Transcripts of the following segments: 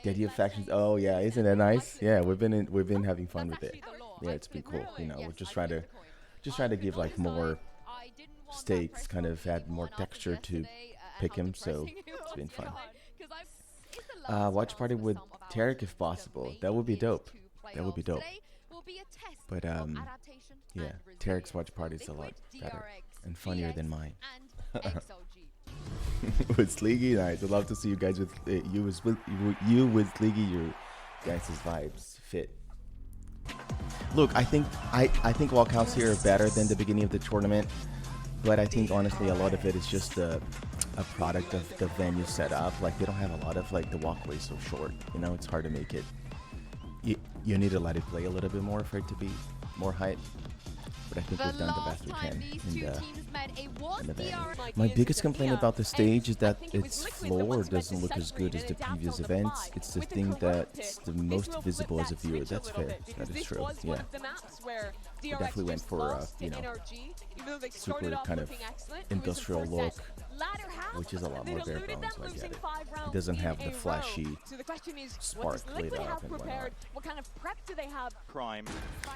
The idea of factions. Oh yeah, isn't that nice? Yeah, we've been having fun with it. Yeah, it's been cool. You know, we're just trying to give like more stakes, kind of add more texture to Pickems. So it's been fun. Watch party with Tarik if possible. That would be dope. That would be dope. But yeah, Tarik's watch party is a lot better and funnier than mine. With Sliggy, nice. I'd love to see you guys with you with Sliggy. Your guys' vibes fit. Look, I think walkouts here are better than the beginning of the tournament, but I think honestly a lot of it is just a product of the venue setup. Like they don't have a lot of like the walkway so short. You know, it's hard to make it. You need to let it play a little bit more for it to be more hype. But I think we've done the best we can in the venue. My biggest complaint about the stage is that its floor doesn't look as good as the previous events. It's the thing that's the most visible as a viewer. That's fair. That is true. Yeah. We definitely went for you know, super kind of industrial look, which is a lot more bare bones, so I get it. It doesn't have the flashy spark lit up and whatnot.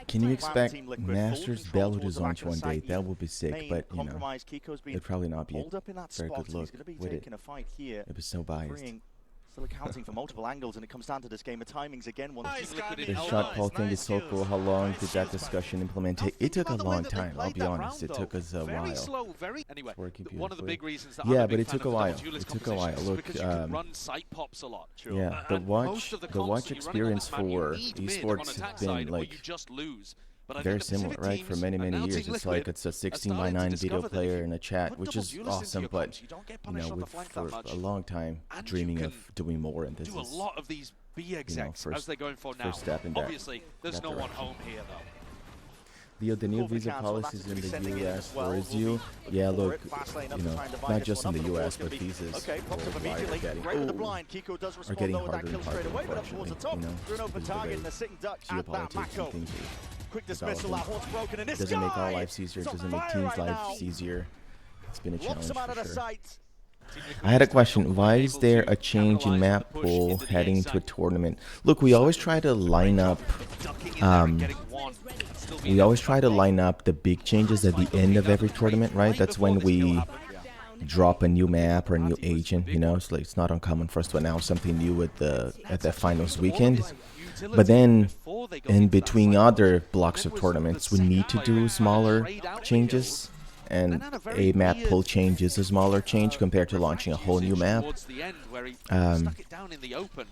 Can you expect Masters Belarus launch one day? That would be sick, but you know, it'd probably not be a very good look with it. It was so biased. Still accounting for multiple angles, and it comes down to this game of timings again. The shot call thing is so cool. How long did that discussion implement take? It took a long time, I'll be honest. It took us a while. Anyway, one of the big reasons yeah, but it took a while. It took a while. Look, yeah, the watch experience for esports has been like very similar, right? For many years, it's like it's a 16:9 video player in a chat, which is awesome. But you know, we've for a long time dreaming of doing more, and this is a lot of these B execs as they're going for now. Step in Obviously, there's no one home here though. Leo, the new visa policies in the US for you. Yeah, look, you know, not just in the US, but visas worldwide are getting harder and harder, unfortunately. You know, because of the geopolitics and things developing. It doesn't make our lives easier, it doesn't make teams' lives easier. It's been a challenge for sure. I had a question. Why is there a change in map pool heading into a tournament? Look, we always try to line up the big changes at the end of every tournament, right? That's when we drop a new map or a new agent, you know? It's like it's not uncommon for us to announce something new at the finals weekend. But then in between other blocks of tournaments, we need to do smaller changes. And a map pool change is a smaller change compared to launching a whole new map.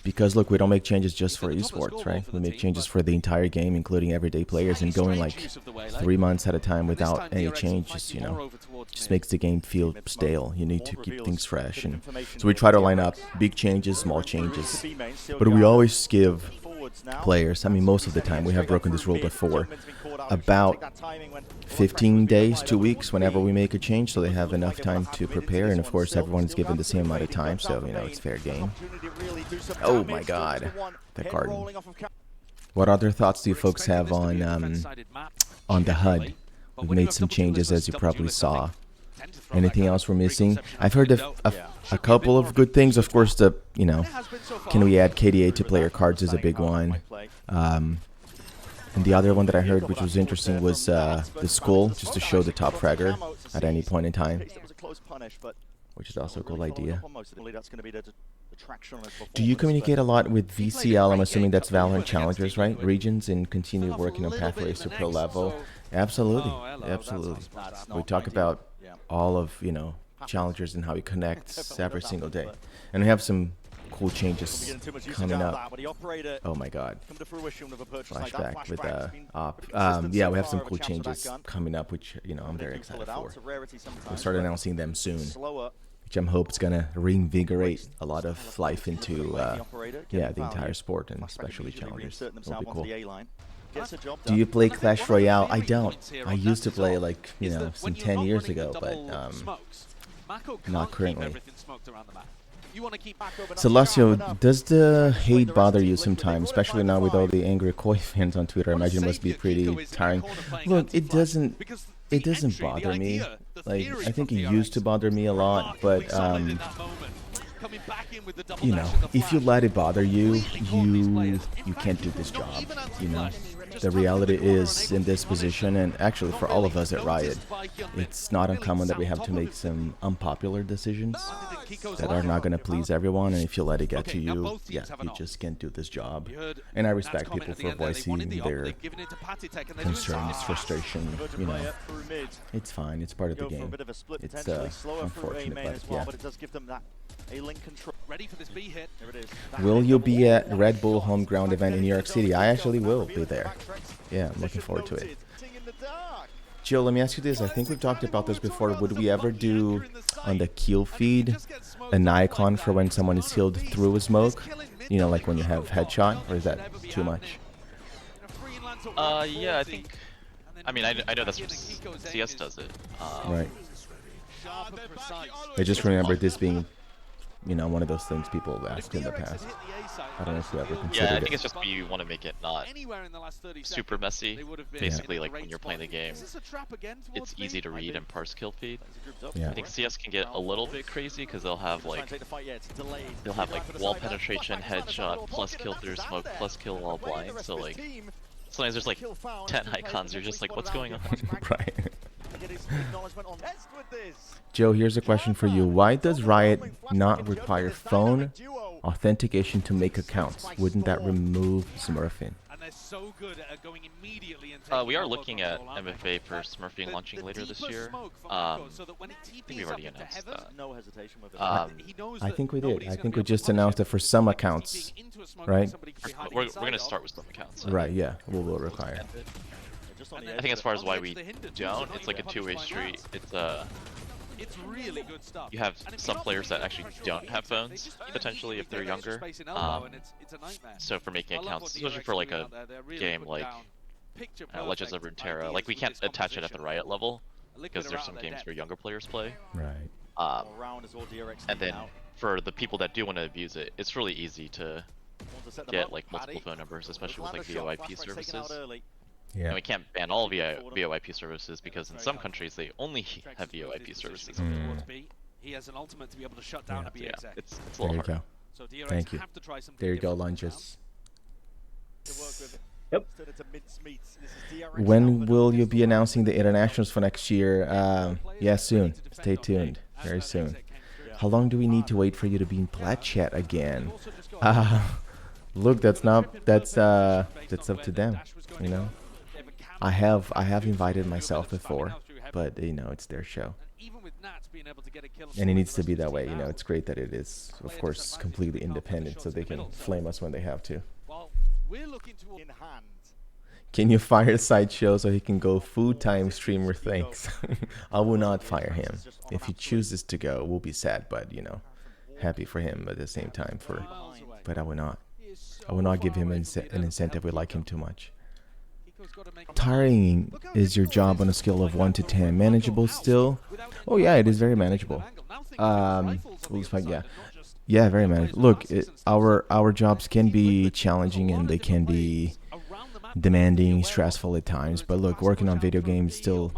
Because look, we don't make changes just for esports, right? We make changes for the entire game, including everyday players, and going like 3 months at a time without any changes, you know, just makes the game feel stale. You need to keep things fresh, and so we try to line up big changes, small changes, but we always give players, I mean most of the time, we have broken this rule before, about 15 days, 2 weeks whenever we make a change, so they have enough time to prepare, and of course everyone's given the same amount of time, so you know, it's fair game. Oh my god, that garden. What other thoughts do you folks have on the HUD? We've made some changes, as you probably saw. Anything else we're missing? I've heard a couple of good things. Of course, the, you know, can we add KDA to player cards is a big one. And the other one that I heard, which was interesting, was the skull, just to show the top fragger at any point in time, which is also a cool idea. Do you communicate a lot with VCL? I'm assuming that's Valorant Challengers, right? Regions, and continue working on pathways to pro level? Absolutely, absolutely. We talk about all of, you know, Challengers and how it connects every single day. And we have some cool changes coming up. Oh my god. Flashback with op. Yeah, we have some cool changes coming up, which, you know, I'm very excited for. We'll start announcing them soon, which I'm hoping is gonna reinvigorate a lot of life into yeah, the entire sport, and especially Challengers. It'll be cool. Do you play Clash Royale? I don't. I used to play, like, you know, some 10 years ago, but not currently. Celestio, does the hate bother you sometimes, especially now with all the angry Koi fans on Twitter? I imagine it must be pretty tiring. Look, it doesn't bother me. Like, I think it used to bother me a lot, but you know, if you let it bother you, you can't do this job, you know. The reality is, in this position, and actually for all of us at Riot, it's not uncommon that we have to make some unpopular decisions that are not going to please everyone, and if you let it get to you, yeah, you just can't do this job. And I respect people for voicing their concerns, frustration, you know. It's fine, it's part of the game. It's unfortunate, but yeah. Ready for this B hit. Will you be at RedBull homeground event in New York City? I actually will be there. Yeah, I'm looking forward to it. Jill, let me ask you this. I think we've talked about this before. Would we ever do on the Killfeed an icon for when someone is healed through a smoke? You know, like when you have headshot, or is that too much? Yeah, I think. I mean, I know that's what CS does it. Right. I just remember this being, you know, one of those things people have asked in the past. I don't know if you ever considered it. Yeah, I think it's just you want to make it not super messy. Basically, like when you're playing the game, it's easy to read and parse Killfeed. Yeah. I think CS can get a little bit crazy because they'll have like wall penetration, headshot, plus kill through smoke, plus kill while blind. So like sometimes there's like 10 icons. You're just like, what's going on? Right. Joe, here's a question for you. Why does Riot not require phone authentication to make accounts? Wouldn't that remove smurfing? We are looking at MFA for smurfing launching later this year. I think we've already announced that. I think we did. I think we just announced it for some accounts, right? We're going to start with some accounts. Right, yeah. We will require. I think as far as why we don't, it's like a two-way street. It's really good stuff. You have some players that actually don't have phones, potentially, if they're younger. So for making accounts, especially for like a game like Legends of Runeterra, like we can't attach it at the Riot level because there's some games where younger players play. Right. And then for the people that do want to abuse it, it's really easy to get like multiple phone numbers, especially with like VoIP services. Yeah. And we can't ban all VoIP services because in some countries they only have VoIP services. He has an ultimate to be able to shut down a B exec. It's a little hard. So thank you. There you go, lunges. Yep. When will you be announcing the internationals for next year? Yeah, soon. Stay tuned. Very soon. How long do we need to wait for you to be in Platchat again? Look, that's up to them, you know. I have invited myself before, but you know, it's their show. And it needs to be that way, you know. It's great that it is, of course, completely independent, so they can flame us when they have to. Can you fire Sideshow so he can go full-time streamer? Thanks. I will not fire him. If he chooses to go, we'll be sad, but you know, happy for him at the same time. But I will not. I will not give him an incentive. We like him too much. Tiring is your job on a scale of 1 to 10. Manageable still? Oh yeah, it is very manageable. Yeah, very manageable. Look, our jobs can be challenging and they can be demanding, stressful at times. But look, working on video games is still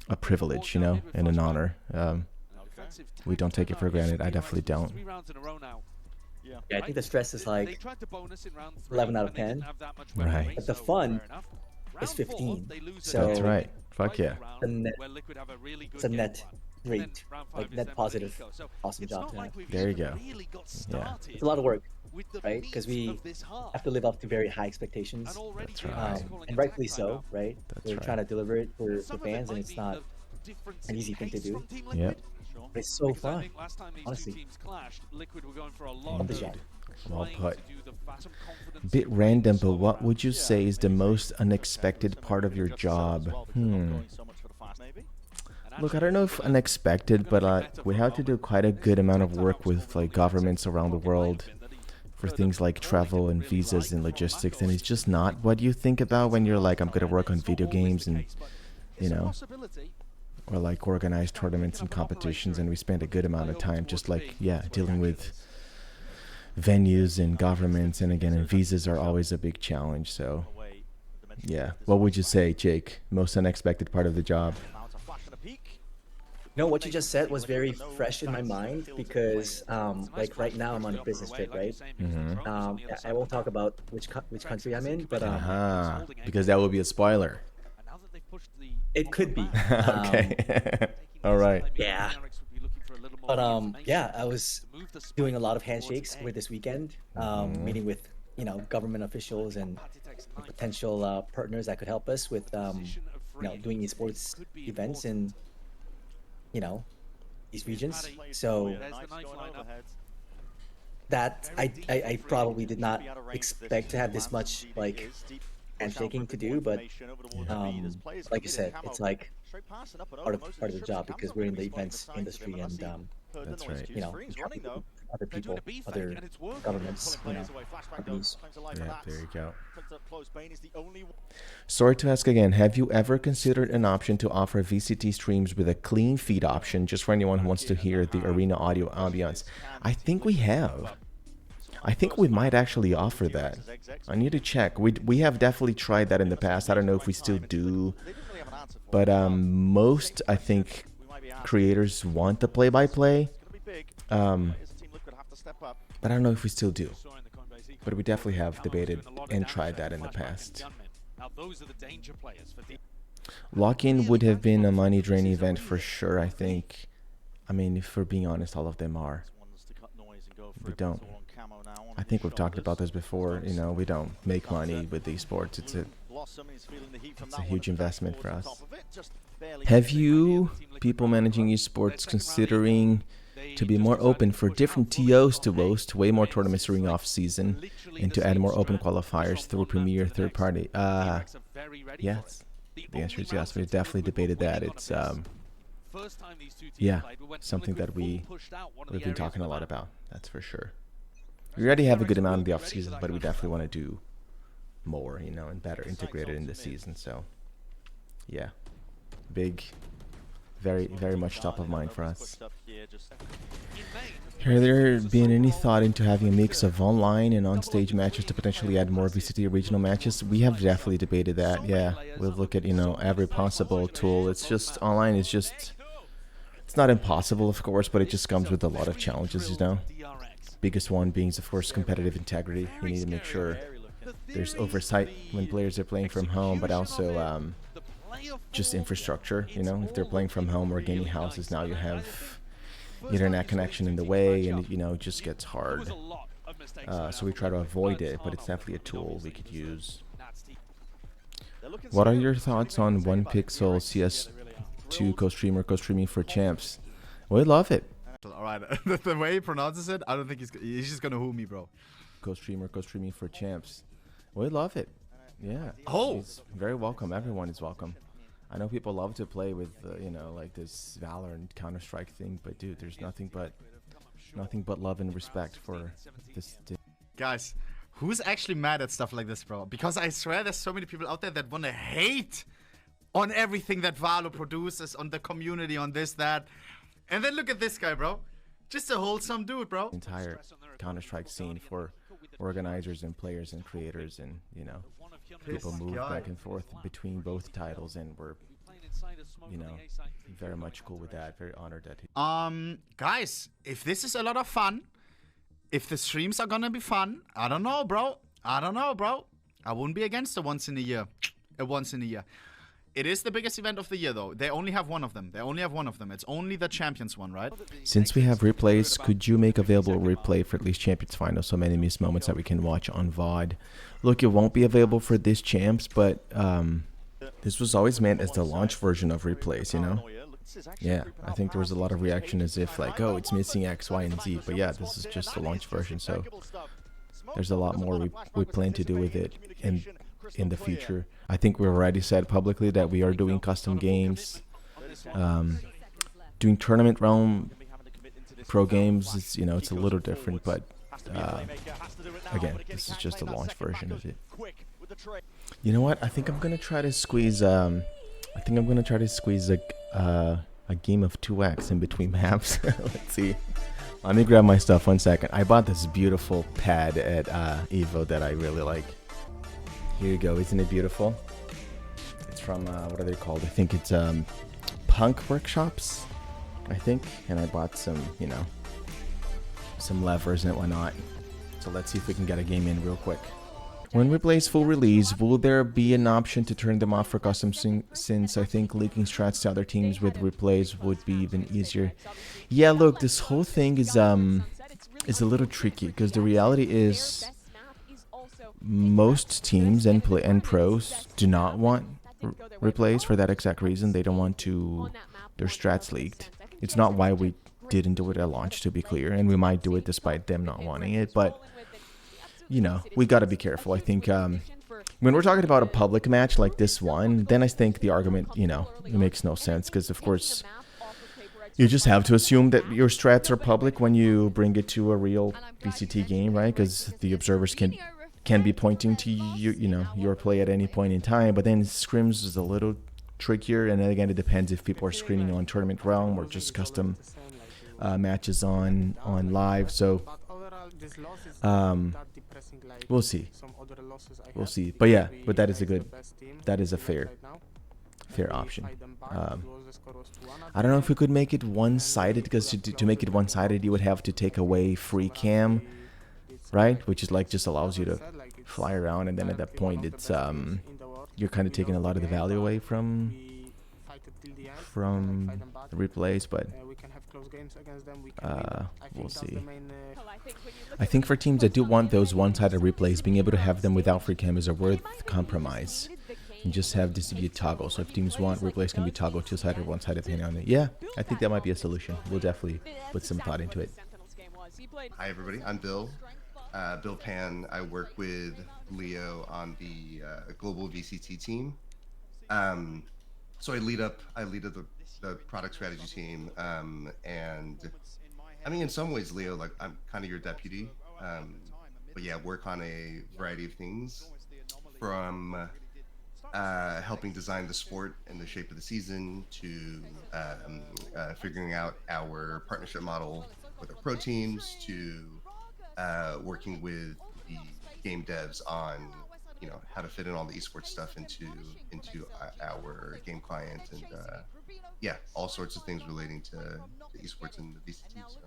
a privilege, you know, and an honor. We don't take it for granted. I definitely don't. Yeah, I think the stress is like 11 out of 10. Right. But the fun is 15. So that's right. Fuck yeah. It's a net great, like net positive, awesome job to have. There you go. Yeah. It's a lot of work, right? Because we have to live up to very high expectations. That's right. And rightfully so, right? That's We're right. trying to deliver it for fans, and it's not an easy thing to do. Yep. But it's so fun, honestly. Love the job. Well put. Bit random, but what would you say is the most unexpected part of your job? Look, I don't know if unexpected, but we have to do quite a good amount of work with like governments around the world for things like travel and visas and logistics, and it's just not what you think about when you're like, I'm gonna work on video games and, you know, or like organize tournaments and competitions, and we spend a good amount of time just like, yeah, dealing with venues and governments, and again, and visas are always a big challenge. So yeah, what would you say, Jake? Most unexpected part of the job? No, what you just said was very fresh in my mind because, like right now I'm on a business trip, right? I won't talk about which country I'm in, but because that would be a spoiler. it could be. Okay. All right. Yeah. But yeah, I was doing a lot of handshakes over this weekend, meeting with government officials and potential partners that could help us with doing esports events in these regions. So that I probably did not expect to have this much like handshaking to do, but like you said, it's like part of the job because we're in the events industry and that's right. Other people, other governments, companies. Yeah, there you go. Sorry to ask again, have you ever considered an option to offer VCT streams with a clean feed option just for anyone who wants to hear the arena audio ambiance? I think we have. I think we might actually offer that. I need to check. We have definitely tried that in the past. I don't know if we still do. But most, I think, creators want the play-by-play. But I don't know if we still do. But we definitely have debated and tried that in the past. Lock-in would have been a money drain event for sure, I think. I mean, if we're being honest, all of them are. We don't. I think we've talked about this before. We don't make money with esports. It's a huge investment for us. Have you, people managing esports, considering to be more open for different TOs to host way more tournaments during off-season and to add more open qualifiers through Premier third-party? Yes. The answer is yes. We've definitely debated that. It's yeah, something that we've been talking a lot about. That's for sure. We already have a good amount in the off-season, but we definitely want to do more, and better integrated in the season. So, yeah, big, very, very much top of mind for us. Have there been any thought into having a mix of online and on-stage matches to potentially add more VCT regional matches? We have definitely debated that. Yeah, we'll look at every possible tool. It's just online is just, it's not impossible, of course, but it just comes with a lot of challenges. Biggest one being, of course, competitive integrity. We need to make sure there's oversight when players are playing from home, but also just infrastructure. If they're playing from home or gaming houses, now you have internet connection in the way, and it just gets hard. So we try to avoid it, but it's definitely a tool we could use. What are your thoughts on Ohnpixel CS2 co-streaming for champs? We love it. Alright, the way he pronounces it, I don't think he's just gonna who me, bro. Co-streaming for champs. We love it. Yeah. Oh! He's very welcome. Everyone is welcome. I know people love to play with, like this Valorant Counter-Strike thing, but dude, there's nothing but love and respect for this. Guys, who's actually mad at stuff like this, bro? Because I swear there's so many people out there that want to hate on everything that Valo produces, on the community, on this, that. And then look at this guy, bro. Just a wholesome dude, bro. Entire Counter-Strike scene for organizers and players and creators, and people move back and forth between both titles, and we're very much cool with that. Very honored that guys, if this is a lot of fun, if the streams are gonna be fun, I don't know, bro. I wouldn't be against a once in a year. It is the biggest event of the year, though. They only have one of them. It's only the Champions one, right? Since we have replays, could you make available a replay for at least Champions Final, so many missed moments that we can watch on VOD? Look, it won't be available for this Champs, but this was always meant as the launch version of replays, Yeah, I think there was a lot of reaction as if like, oh, it's missing X, Y, and Z. But yeah, this is just the launch version, so there's a lot more we plan to do with it in the future. I think we already said publicly that we are doing custom games, doing tournament realm pro games. It's it's a little different, but again, this is just a launch version of it. You know what? I think I'm gonna try to squeeze. A game of 2x in between maps. Let's see. Let me grab my stuff 1 second. I bought this beautiful pad at Evo that I really like. Here you go. Isn't it beautiful? It's from what are they called? I think it's Punk Workshops. I think, and I bought some, you know, some levers and whatnot. So let's see if we can get a game in real quick. When replays full release, will there be an option to turn them off for custom since I think leaking strats to other teams with replays would be even easier? Yeah, look, this whole thing is a little tricky because the reality is most teams and pros do not want replays for that exact reason. They don't want their strats leaked. It's not why we didn't do it at launch, to be clear, and we might do it despite them not wanting it, but you know, we got to be careful. I think when we're talking about a public match like this one, then I think the argument, you know, it makes no sense because, of course, you just have to assume that your strats are public when you bring it to a real VCT game, right? Because the observers can be pointing to you know, your play at any point in time. But then scrims is a little trickier, and then again, it depends if people are screaming on Tournament Realm or just custom matches on live. So we'll see. We'll see. But yeah, but that is a fair option. I don't know if we could make it one-sided, because to make it one-sided, you would have to take away free cam, right? Which is like just allows you to fly around, and then at that point, it's you're kind of taking a lot of the value away from the replays, but we'll see. I think for teams that do want those one-sided replays, being able to have them without free cam is a worth compromise. And just have this be a toggle. So if teams want, replays can be toggle two-sided or one-sided depending on it. Yeah, I think that might be a solution. We'll definitely put some thought into it. Hi everybody, I'm Bill. Bill Pan. I work with Leo on the global VCT team. So I lead up the product strategy team, and I mean, in some ways, Leo, like I'm kind of your deputy, but yeah, work on a variety of things, from helping design the sport and the shape of the season to figuring out our partnership model with our pro teams to working with the game devs on, you know, how to fit in all the esports stuff into our game client, and yeah, all sorts of things relating to the esports and the VCT. So.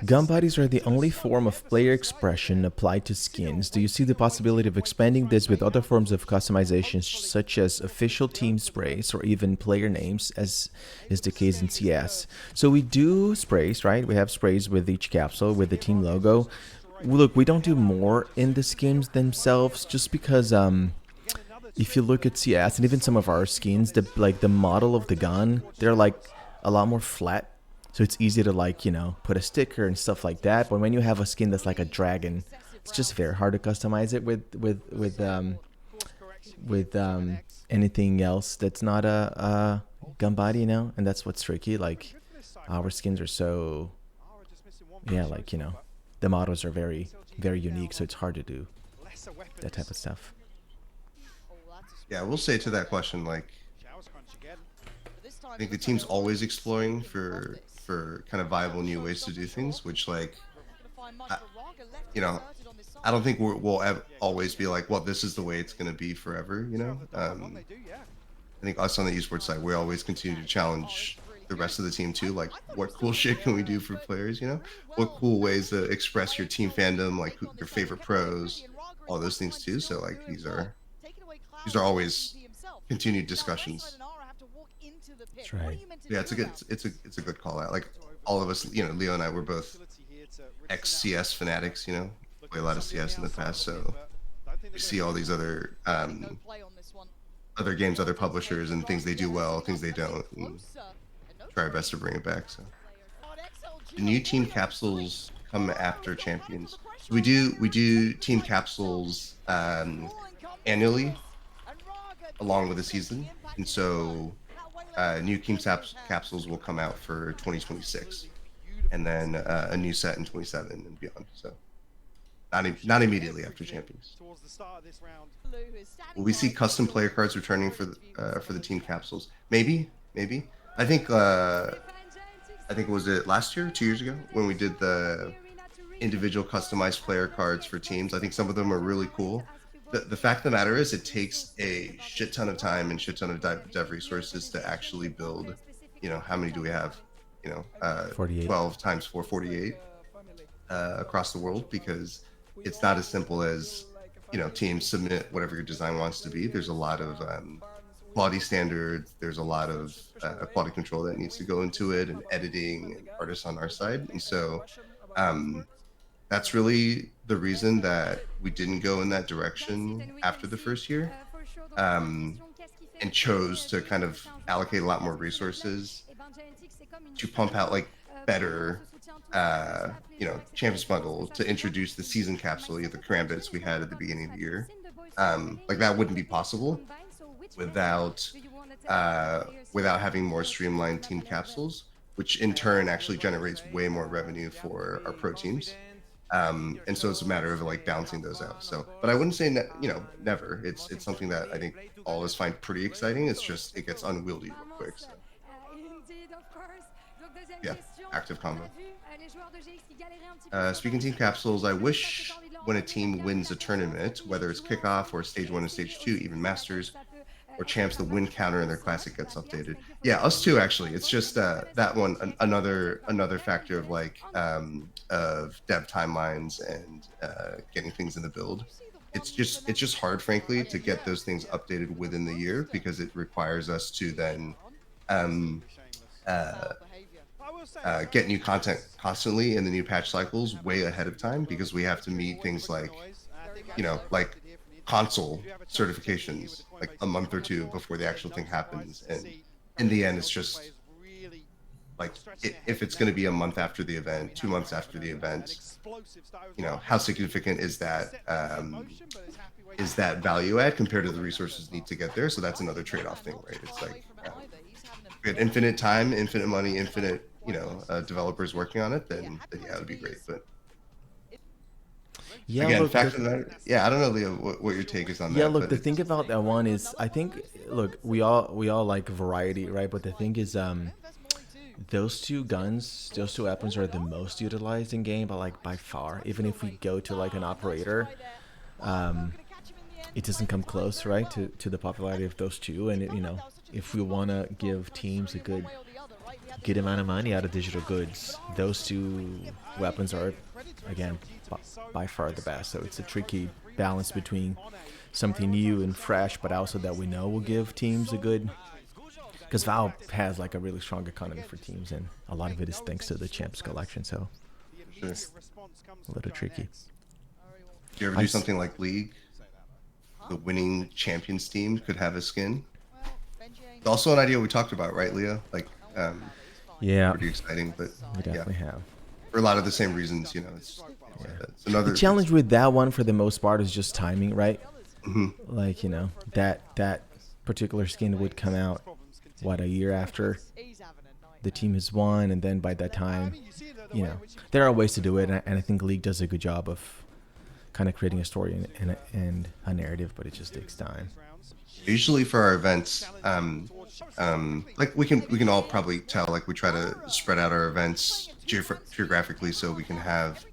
Gun bodies are the only form of player expression applied to skins. Do you see the possibility of expanding this with other forms of customization, such as official team sprays or even player names, as is the case in CS? So we do sprays, right? We have sprays with each capsule with the team logo. Look, we don't do more in the skins themselves, just because if you look at CS and even some of our skins, the model of the gun, they're like a lot more flat. So it's easy to, like, you know, put a sticker and stuff like that. But when you have a skin that's like a dragon, it's just very hard to customize it with anything else that's not a gun body, you know. And that's what's tricky. Like, our skins are so, yeah, like, you know, the models are very, very unique. So it's hard to do that type of stuff. Yeah, we'll say to that question, like, I think the team's always exploring for kind of viable new ways to do things, which, like, you know, I don't think we'll always be like, well, this is the way it's going to be forever, you know. I think us on the esports side, we always continue to challenge the rest of the team too, like, what cool shit can we do for players, you know? What cool ways to express your team fandom, like your favorite pros, all those things too. So, like, these are always continued discussions. That's right. Yeah, it's a good call out. Like, all of us, you know, Leo and I were both ex-CS fanatics, you know, play a lot of CS in the past, so we see all these other games, other publishers, and things they do well, things they don't, and try our best to bring it back. So the new team capsules come after champions. So we do team capsules annually along with the season, and so new team capsules will come out for 2026, and then a new set in 27 and beyond. So not immediately after champions. Will we see custom player cards returning for the team capsules? Maybe. I think was it last year, 2 years ago, when we did the individual customized player cards for teams. I think some of them are really cool. The fact of the matter is, it takes a shit ton of time and shit ton of dev resources to actually build how many do we have? 48. 12 times 4, 48 across the world, because it's not as simple as, teams submit whatever your design wants to be. There's a lot of quality standards. There's a lot of quality control that needs to go into it, and editing and artists on our side. And so that's really the reason that we didn't go in that direction after the first year, and chose to kind of allocate a lot more resources to pump out like better Champions Bundle, to introduce the season capsule, the Karambits we had at the beginning of the year. Like that wouldn't be possible without having more streamlined team capsules, which in turn actually generates way more revenue for our pro teams. And so it's a matter of like balancing those out. So, but I wouldn't say never. It's something that I think all of us find pretty exciting. It's just it gets unwieldy real quick. So. Yeah, active combo. Speaking team capsules, I wish when a team wins a tournament, whether it's kickoff or stage 1 and stage 2, even masters or champs, the win counter in their classic gets updated. Yeah, us too, actually. It's just that one, another factor of like of dev timelines and getting things in the build. It's just hard, frankly, to get those things updated within the year, because it requires us to then get new content constantly in the new patch cycles way ahead of time, because we have to meet things like, like console certifications like a month or two before the actual thing happens. And in the end, it's just like, if it's going to be a month after the event, 2 months after the event, how significant is that value add compared to the resources need to get there? So that's another trade-off thing, right? It's like we had infinite time, infinite money, infinite developers working on it, then yeah, it would be great. But yeah, again, look, fact of the matter, I don't know, Leo, what your take is on that. Yeah, look, the thing about that one is, I think, look, we all like variety, right? But the thing is, those two guns, those two weapons are the most utilized in game, but like by far. Even if we go to like an operator, it doesn't come close, right, to the popularity of those two. And if we want to give teams a good amount of money out of digital goods, those two weapons are, again, by far the best. So it's a tricky balance between something new and fresh, but also that we know will give teams a good, because Valve has like a really strong economy for teams, and a lot of it is thanks to the Champs collection. So it's a little tricky. Do you ever do something like League? The winning champions team could have a skin. It's also an idea we talked about, right, Leo? Like, yeah, pretty exciting, but we definitely have. For a lot of the same reasons, it's another. The challenge with that one, for the most part, is just timing, right? Mm-hmm. Like, that particular skin would come out, what, a year after the team has won, and then by that time, there are ways to do it, and I think League does a good job of kind of creating a story and a narrative, but it just takes time. Usually for our events, like we can all probably tell, like we try to spread out our events geographically, so we can have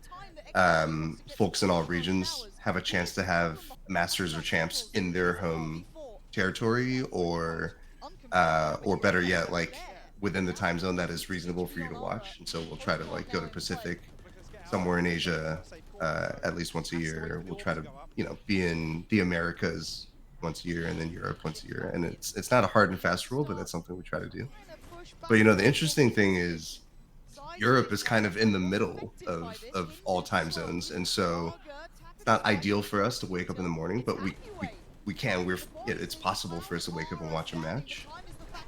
folks in all regions have a chance to have masters or champs in their home territory, or better yet, like within the time zone that is reasonable for you to watch. And so we'll try to like go to Pacific, somewhere in Asia, at least once a year. We'll try to be in the Americas once a year, and then Europe once a year. And it's not a hard and fast rule, but that's something we try to do. But the interesting thing is Europe is kind of in the middle of all time zones, and so it's not ideal for us to wake up in the morning, but we can. It's possible for us to wake up and watch a match.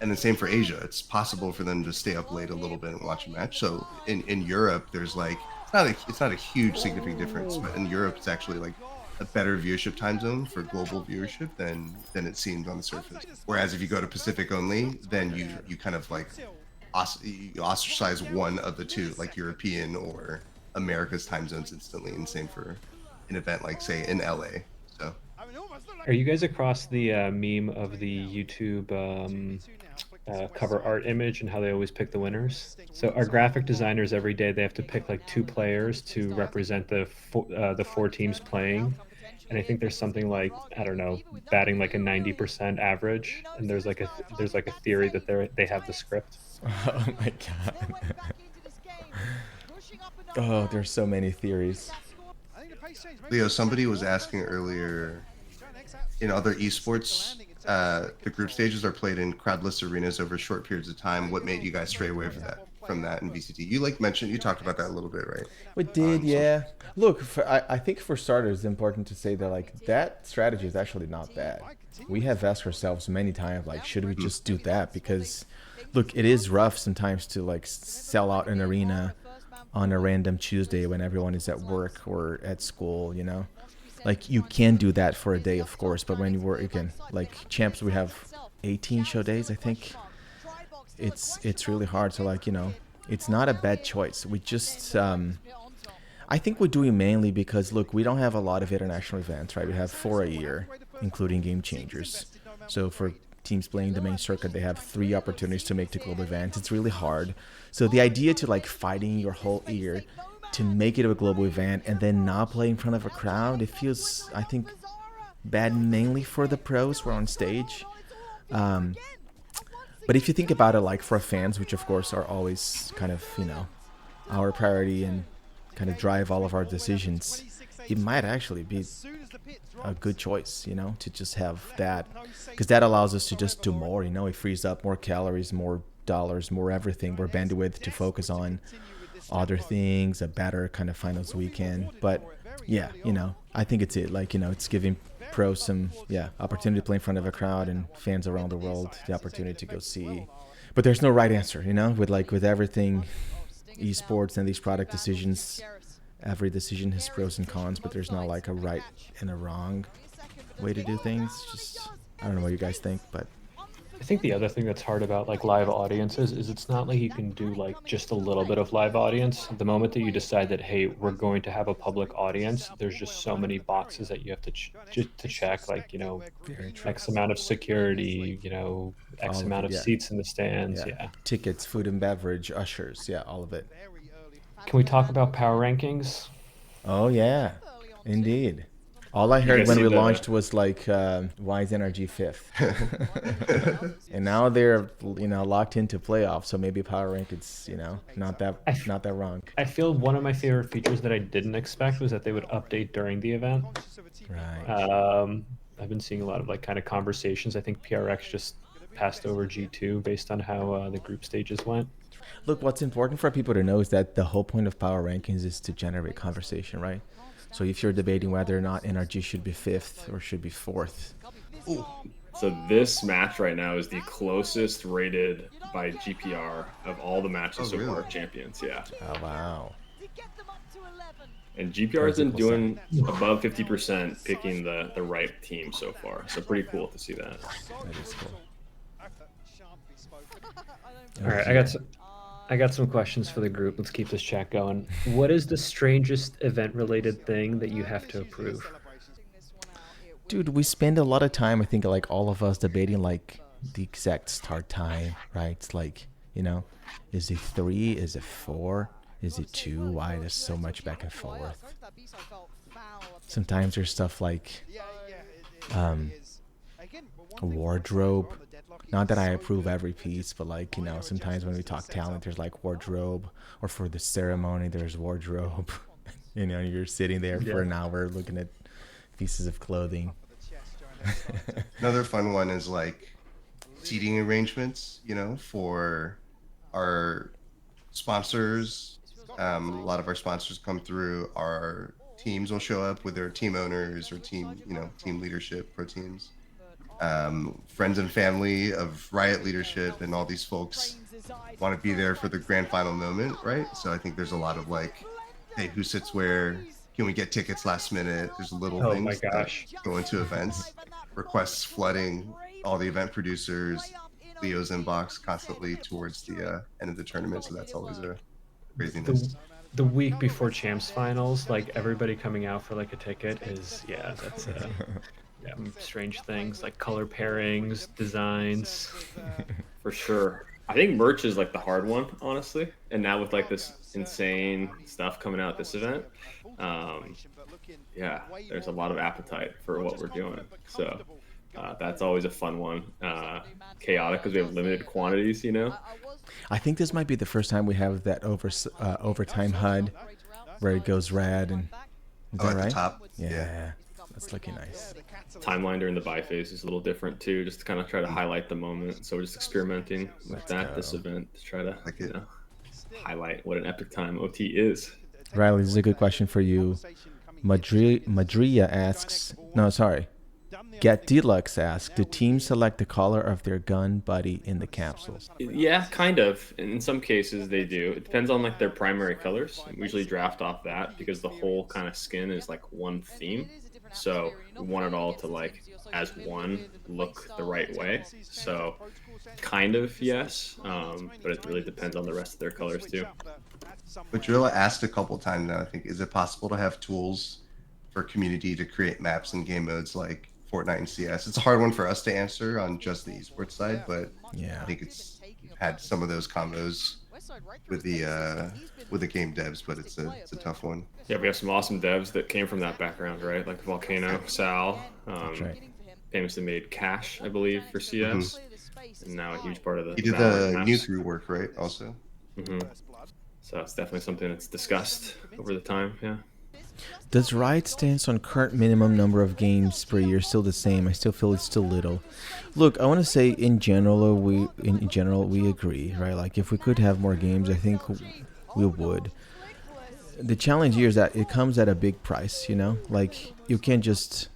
And the same for Asia. It's possible for them to stay up late a little bit and watch a match. So in Europe, there's like, it's not a huge significant difference, but in Europe it's actually like a better viewership time zone for global viewership than it seems on the surface. Whereas if you go to Pacific only, then you kind of like you ostracize one of the two, like European or America's time zones instantly. And same for an event like, say, in LA. So are you guys across the meme of the YouTube cover art image and how they always pick the winners? So our graphic designers, every day they have to pick like 2 players to represent the 4 teams playing, and I think there's something like, I don't know, batting like a 90% average, and there's like a theory that they have the script. Oh my god. Oh, there's so many theories. Leo, somebody was asking earlier, in other esports, the group stages are played in crowdless arenas over short periods of time. What made you guys stray away from that in VCT? You you talked about that a little bit, right? We did, yeah. Look, I think for starters, it's important to say that like that strategy is actually not bad. We have asked ourselves many times, like, should we just do that? Because, look, it is rough sometimes to like sell out an arena on a random Tuesday when everyone is at work or at school, you know. Like, you can do that for a day, of course, but when you work again, like champs, we have 18 show days, I think. It's really hard. So like, you know, it's not a bad choice. We just I think we're doing mainly because, look, we don't have a lot of international events, right? We have 4 a year, including game changers. So for teams playing the main circuit, they have 3 opportunities to make the global events. It's really hard. So the idea to like fighting your whole year to make it a global event and then not play in front of a crowd, it feels, I think, bad mainly for the pros who are on stage. But if you think about it, like for fans, which of course are always kind of, you know, our priority and kind of drive all of our decisions, it might actually be a good choice, you know, to just have that, because that allows us to just do more, you know. It frees up more calories, more dollars, more everything, more bandwidth to focus on other things, a better kind of finals weekend. But yeah, you know, I think it's it, like, you know, it's giving pros some opportunity to play in front of a crowd and fans around the world the opportunity to go see. But there's no right answer, you know, with everything esports and these product decisions, every decision has pros and cons, but there's not like a right and a wrong way to do things. Just, I don't know what you guys think, but I think the other thing that's hard about like live audiences is it's not like you can do like just a little bit of live audience. The moment that you decide that, hey, we're going to have a public audience, there's just so many boxes that you have to check, like, you know, X amount of security, you know, X amount of seats in the stands, tickets, food and beverage, ushers, all of it. Can we talk about power rankings? Oh yeah, indeed. All I heard when we launched was like, why is NRG 5th? And now they're, you know, locked into playoffs, so maybe power rank it's, you know, not that wrong. I feel one of my favorite features that I didn't expect was that they would update during the event. Right. I've been seeing a lot of like kind of conversations. I think PRX just passed over G2 based on how the group stages went. Look, what's important for people to know is that the whole point of power rankings is to generate conversation, right? So if you're debating whether or not NRG should be 5th or should be 4th. Ooh. So this match right now is the closest rated by GPR of all the matches so far, champions. Yeah. Oh, wow. And GPR has been doing above 50% picking the right team so far. So pretty cool to see that. That is cool. All right, I got some questions for the group. Let's keep this chat going. What is the strangest event-related thing that you have to approve? Dude, we spend a lot of time, I think, like all of us debating like the exact start time, right? It's like, you know, is it 3? Is it 4? Is it 2? Why? There's so much back and forth. Sometimes there's stuff like wardrobe. Not that I approve every piece, but like, you know, sometimes when we talk talent, there's like wardrobe, or for the ceremony, there's wardrobe. You know, you're sitting there for an hour looking at pieces of clothing. Another fun one is like seating arrangements, you know, for our sponsors. A lot of our sponsors come through. Our teams will show up with their team owners or team, you know, team leadership, pro teams. Friends and family of Riot leadership and all these folks want to be there for the grand final moment, right? So I think there's a lot of like, hey, who sits where? Can we get tickets last minute? There's little things that go into events. Requests flooding all the event producers, Leo's inbox constantly towards the end of the tournament. So that's always a craziness. The week before champs finals, like everybody coming out for like a ticket is, that's strange things like color pairings, designs. For sure. I think merch is like the hard one, honestly. And now with like this insane stuff coming out at this event, there's a lot of appetite for what we're doing. So That's always a fun one. Chaotic because we have limited quantities, you know. I think this might be the first time we have that overtime HUD where it goes red and is that at right? the top. Yeah, that's looking nice. Timeline during the buy phase is a little different too, just to kind of try to highlight the moment. So we're just experimenting with this event to try to highlight what an epic time OT is. Riley, this is a good question for you. Madria asks, no, sorry. Get Deluxe asks, do teams select the color of their gun buddy in the capsules? Yeah, kind of. In some cases they do. It depends on like their primary colors. We usually draft off that because the whole kind of skin is like one theme. So we want it all to like as one look the right way. So kind of yes, but it really depends on the rest of their colors too. But Drilla asked a couple times now, I think, is it possible to have tools for community to create maps and game modes like Fortnite and CS? It's a hard one for us to answer on just the esports side, but yeah, I think it's had some of those combos with the game devs, but it's a tough one. Yeah, we have some awesome devs that came from that background, right? Like Volcano, Sal, famously made Cash, I believe, for CS, and now a huge part of the. He did the new through work, right? Also. So it's definitely something that's discussed over the time. Yeah. Does Riot stance on current minimum number of games per year still the same? I still feel it's still little. Look, I want to say in general we agree, right? Like if we could have more games, I think we would. The challenge here is that it comes at a big price, you know? Like you can't just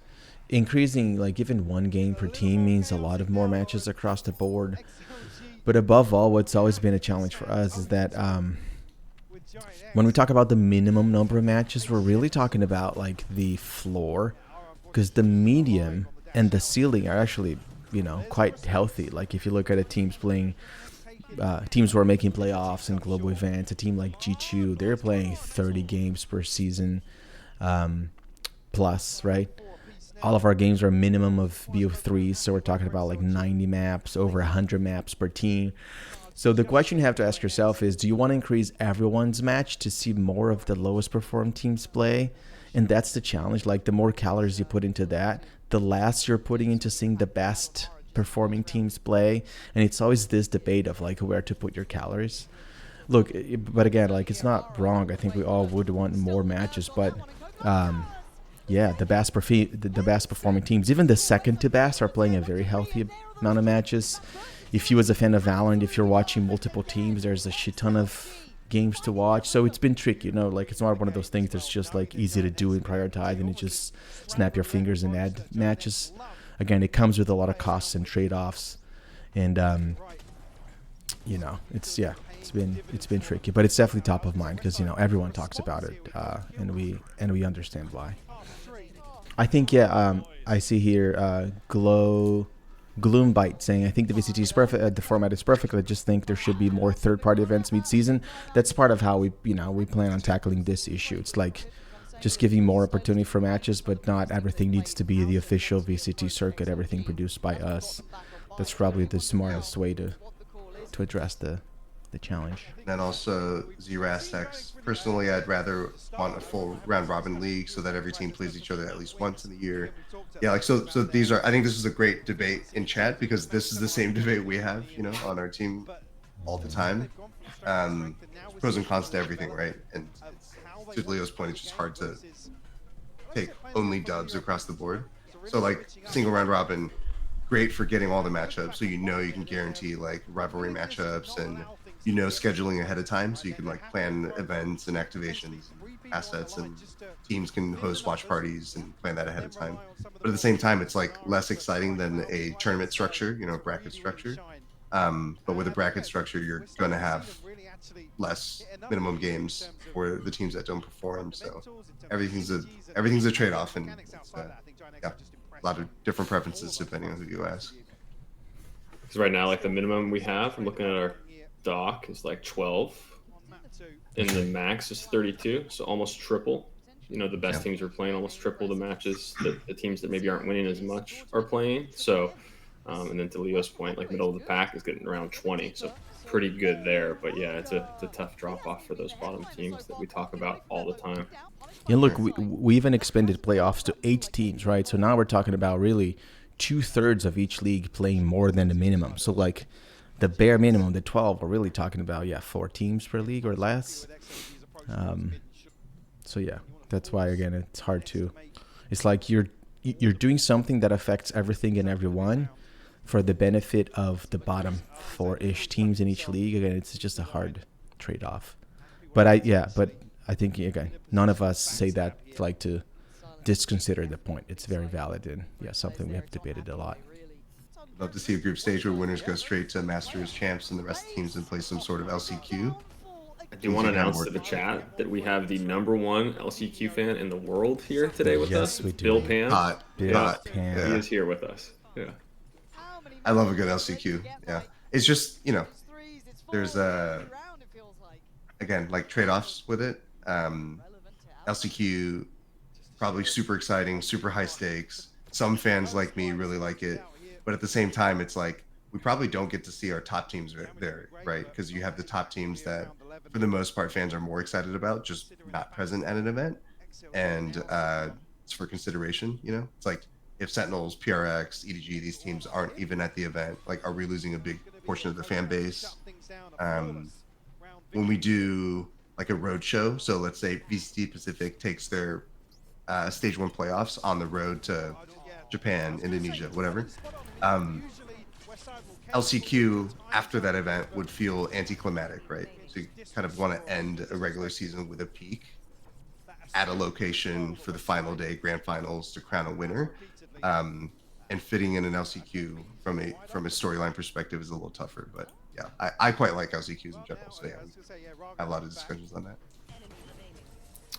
increasing like even one game per team means a lot of more matches across the board. But above all, what's always been a challenge for us is that when we talk about the minimum number of matches, we're really talking about like the floor, because the medium and the ceiling are actually, you know, quite healthy. Like if you look at a teams playing, teams who are making playoffs and global events, a team like G2, they're playing 30 games per season plus, right? All of our games are a minimum of BO3, so we're talking about like 90 maps, over 100 maps per team. So the question you have to ask yourself is, do you want to increase everyone's match to see more of the lowest performed teams play? And that's the challenge. Like the more calories you put into that, the less you're putting into seeing the best performing teams play. And it's always this debate of like where to put your calories. Look, but again, like it's not wrong. I think we all would want more matches, but yeah, the best performing teams, even the second to best, are playing a very healthy amount of matches. If you, as a fan of Valorant, if you're watching multiple teams, there's a shit ton of games to watch. So it's been tricky, you know, like it's not one of those things that's just like easy to do and prioritize and you just snap your fingers and add matches. Again, it comes with a lot of costs and trade-offs. And, you know, it's been tricky, but it's definitely top of mind because, you know, everyone talks about it and we understand why. I think, yeah, I see here Gloombite saying, I think the VCT is perfect, the format is perfect. I just think there should be more third-party events mid-season. That's part of how we plan on tackling this issue. It's like just giving more opportunity for matches, but not everything needs to be the official VCT circuit, everything produced by us. That's probably the smartest way to address the challenge. And also Zerastex. Personally, I'd rather want a full round robin league so that every team plays each other at least once in a year. Yeah, like so these are, I think this is a great debate in chat because this is the same debate we have, you know, on our team all the time. Pros and cons to everything, right? And to Leo's point, it's just hard to take only dubs across the board. So like single round robin, great for getting all the matchups, so you know you can guarantee like rivalry matchups and you know scheduling ahead of time, so you can like plan events and activations, and assets, and teams can host watch parties and plan that ahead of time. But at the same time, it's like less exciting than a tournament structure, you know, bracket structure. But with a bracket structure, you're going to have less minimum games for the teams that don't perform. So everything's a trade-off, and yeah, a lot of different preferences depending on who you ask. Because right now, like the minimum we have, I'm looking at our doc, is like 12, and the max is 32, so almost triple. You know, the best teams are playing almost triple the matches that the teams that maybe aren't winning as much are playing. So, and then to Leo's point, like middle of the pack is getting around 20, so pretty good there. But yeah, it's a tough drop off for those bottom teams that we talk about all the time. Yeah, look, we even expanded playoffs to 8 teams, right? So now we're talking about really 2/3 of each league playing more than the minimum. So like the bare minimum, the 12, we're really talking about 4 teams per league or less. So yeah, that's why again it's hard to. It's like you're doing something that affects everything and everyone for the benefit of the bottom 4-ish teams in each league. Again, it's just a hard trade-off. But I think again, none of us say that like to disconsider the point. It's very valid and something we have debated a lot. Love to see a group stage where winners go straight to Masters, Champs, and the rest of the teams and play some sort of LCQ. I do want to announce to the chat that we have the #1 LCQ fan in the world here today with us. We do. Bill Pan. Bill Pan. He is here with us. Yeah. I love a good LCQ. Yeah. It's just, there's again, like trade-offs with it. LCQ, probably super exciting, super high stakes. Some fans like me really like it. But at the same time, it's like, we probably don't get to see our top teams there, right? Because you have the top teams that, for the most part, fans are more excited about, just not present at an event. And it's for consideration, It's like, if Sentinels, PRX, EDG, these teams aren't even at the event, like, are we losing a big portion of the fan base? When we do, like, a road show, so let's say VCT Pacific takes their Stage 1 playoffs on the road to Japan, Indonesia, whatever. LCQ after that event would feel anticlimactic, right? So you kind of want to end a regular season with a peak at a location for the final day, grand finals, to crown a winner. And fitting in an LCQ from a storyline perspective is a little tougher, but yeah, I quite like LCQs in general. So yeah, I have a lot of discussions on that.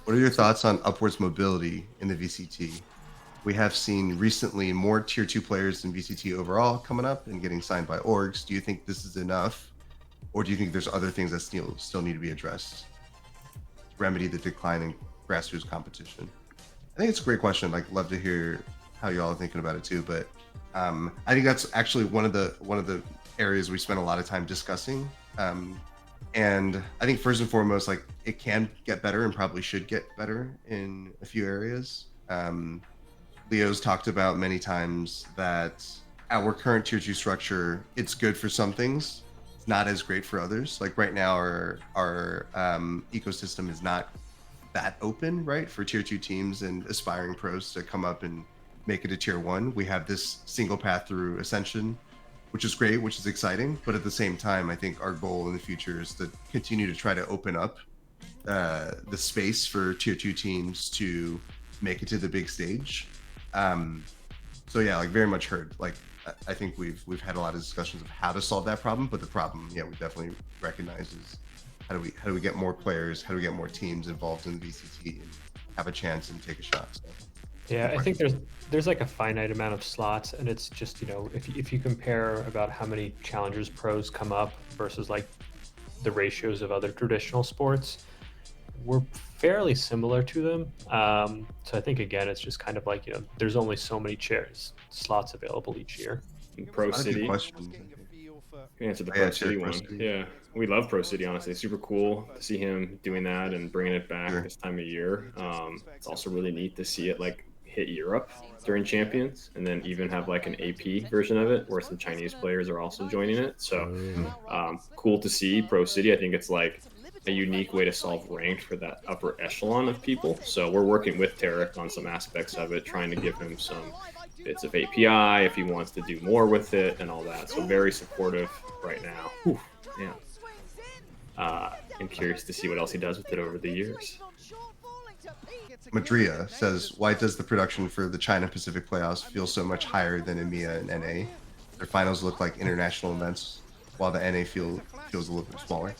What are your thoughts on upwards mobility in the VCT? We have seen recently more tier 2 players in VCT overall coming up and getting signed by orgs. Do you think this is enough, or do you think there's other things that still need to be addressed to remedy the decline in grassroots competition? I think it's a great question. Like, love to hear how y'all are thinking about it too. But I think that's actually one of the areas we spend a lot of time discussing. And I think first and foremost, like, it can get better and probably should get better in a few areas. Leo's talked about many times that our current tier 2 structure, it's good for some things, it's not as great for others. Like right now, our ecosystem is not that open, right, for tier 2 teams and aspiring pros to come up and make it a tier 1. We have this single path through Ascension, which is great, which is exciting. But at the same time, I think our goal in the future is to continue to try to open up the space for tier 2 teams to make it to the big stage. So yeah, like very much heard. Like I think we've had a lot of discussions of how to solve that problem, but the problem, we definitely recognize is how do we get more players, how do we get more teams involved in the VCT and have a chance and take a shot. So, yeah, I think there's like a finite amount of slots, and it's just, if you compare about how many challengers pros come up versus like the ratios of other traditional sports, we're fairly similar to them. So I think again, it's just kind of like, there's only so many slots available each year. Pro City. Can answer the Pro City one. Yeah, we love Pro City, honestly. Super cool to see him doing that and bringing it back this time of year. It's also really neat to see it like hit Europe during Champions, and then even have like an AP version of it where some Chinese players are also joining it. So cool to see Pro City. I think it's like a unique way to solve ranked for that upper echelon of people. So we're working with tarik on some aspects of it, trying to give him some bits of API if he wants to do more with it and all that. So very supportive right now. Whew, yeah. I'm curious to see what else he does with it over the years. Madria says, why does the production for the China Pacific playoffs feel so much higher than EMEA and NA? Their finals look like international events, while the NA feels a little bit smaller.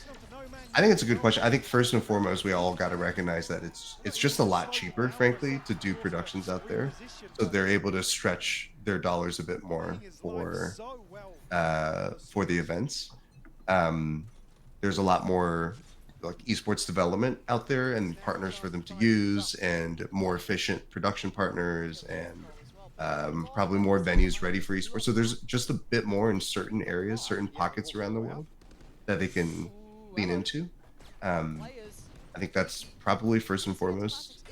I think it's a good question. I think first and foremost, we all got to recognize that it's just a lot cheaper, frankly, to do productions out there. So they're able to stretch their dollars a bit more for the events. There's a lot more like esports development out there and partners for them to use, and more efficient production partners, and probably more venues ready for esports. So there's just a bit more in certain areas, certain pockets around the world that they can lean into. I think that's probably first and foremost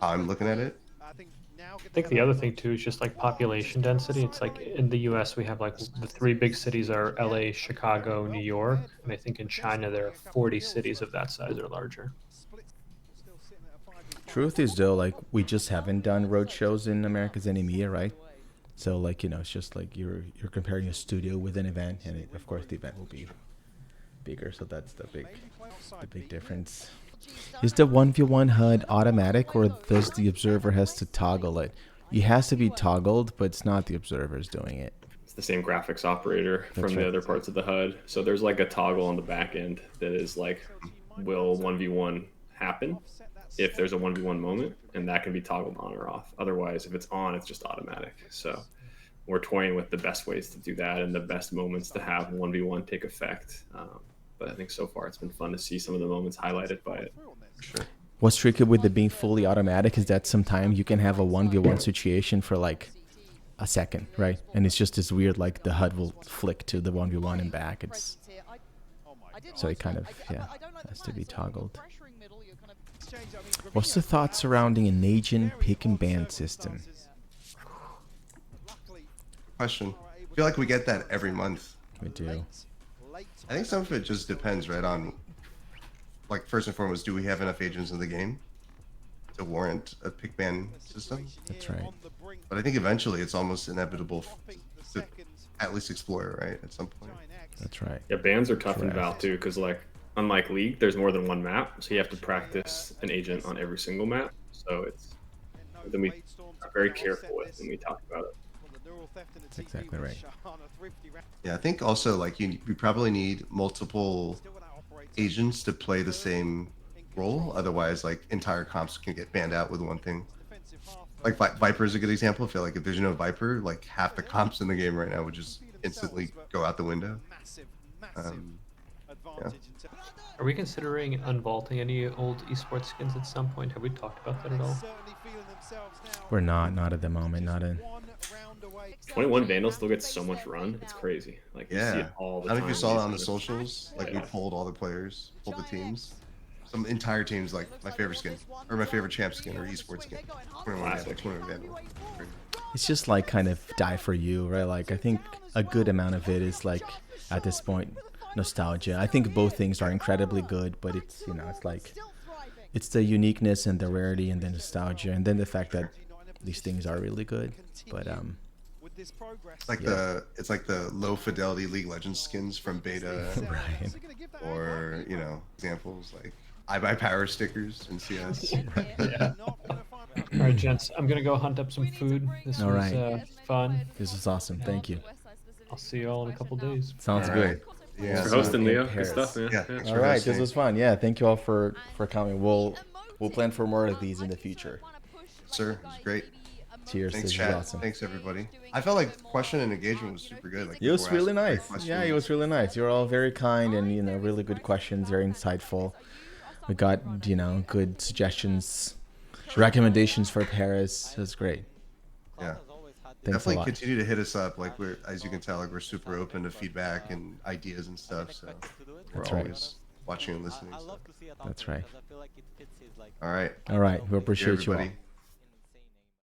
how I'm looking at it. I think the other thing too is just like population density. It's like in the US we have like the 3 big cities are LA, Chicago, New York, and I think in China there are 40 cities of that size or larger. Truth is though, like we just haven't done road shows in America's Enemy, right? So like, you know, it's just like you're comparing a studio with an event, and of course the event will be bigger. So that's the big difference. Is the 1v1 HUD automatic, or does the observer has to toggle it? It has to be toggled, but it's not the observers doing it. It's the same graphics operator from the other parts of the HUD. So there's like a toggle on the back end that is like, will 1v1 happen if there's a 1v1 moment, and that can be toggled on or off. Otherwise, if it's on, it's just automatic. So we're toying with the best ways to do that and the best moments to have 1v1 take effect. But I think so far it's been fun to see some of the moments highlighted by it. Sure. What's tricky with it being fully automatic is that sometimes you can have a 1v1 situation for like a second, right? And it's just this weird, like the HUD will flick to the 1v1 and back. It's so it kind of, yeah, has to be toggled. What's the thought surrounding an agent pick and ban system? Question. I feel like we get that every month. We do. I think some of it just depends, right, on, like, first and foremost, do we have enough agents in the game to warrant a pick ban system? That's right. But I think eventually it's almost inevitable to at least explore, right, at some point. That's right. Yeah, bans are tough in Val too, because like unlike League, there's more than one map, so you have to practice an agent on every single map. So it's something we are very careful with when we talk about it. That's exactly right. Yeah, I think also like you probably need multiple agents to play the same role. Otherwise, like entire comps can get banned out with one thing. Like Viper is a good example. I feel like if there's no Viper, like half the comps in the game right now would just instantly go out the window. Yeah. Are we considering unvaulting any old esports skins at some point? Have we talked about that at all? We're not at the moment. Not in. 21 Vandal still gets so much run. It's crazy. Like you see it all the I time. don't know if you saw it on the socials. Like we pulled all the players, pulled the teams. Some entire teams like my favorite skin or my favorite champ skin or esports skin. 21 Vandal. It's just like kind of die for you, right? Like I think a good amount of it is like at this point nostalgia. I think both things are incredibly good, but it's, you know, it's like it's the uniqueness and the rarity and the nostalgia, and then the fact that these things are really good. But it's like it's like the low fidelity League of Legends skins from beta, right? Or you know, examples like I buy power stickers in CS. Yeah. All right, gents, I'm gonna go hunt up some food. This was fun. This was awesome. Thank you. I'll see you all in a couple days. Sounds good. Yeah. Thanks for hosting, Leo. Good stuff, man. Yeah. Yeah. All right, this was fun. Yeah, thank you all for coming. We'll plan for more of these in the future. Sir, it's great. Cheers. Thanks, this chat. is awesome. Thanks, everybody. I felt like question and engagement was super good. Like It was people were really asking great nice. questions. Yeah, it was really nice. You were all very kind and, you know, really good questions, very insightful. We got, you know, good suggestions, recommendations for Paris. It was great. Yeah. Thanks Definitely a lot. continue to hit us up. Like we're, as you can tell, like we're super open to feedback and ideas and stuff. So we're That's right. always watching and listening. So. That's right. All right. All right. We appreciate you all. everybody.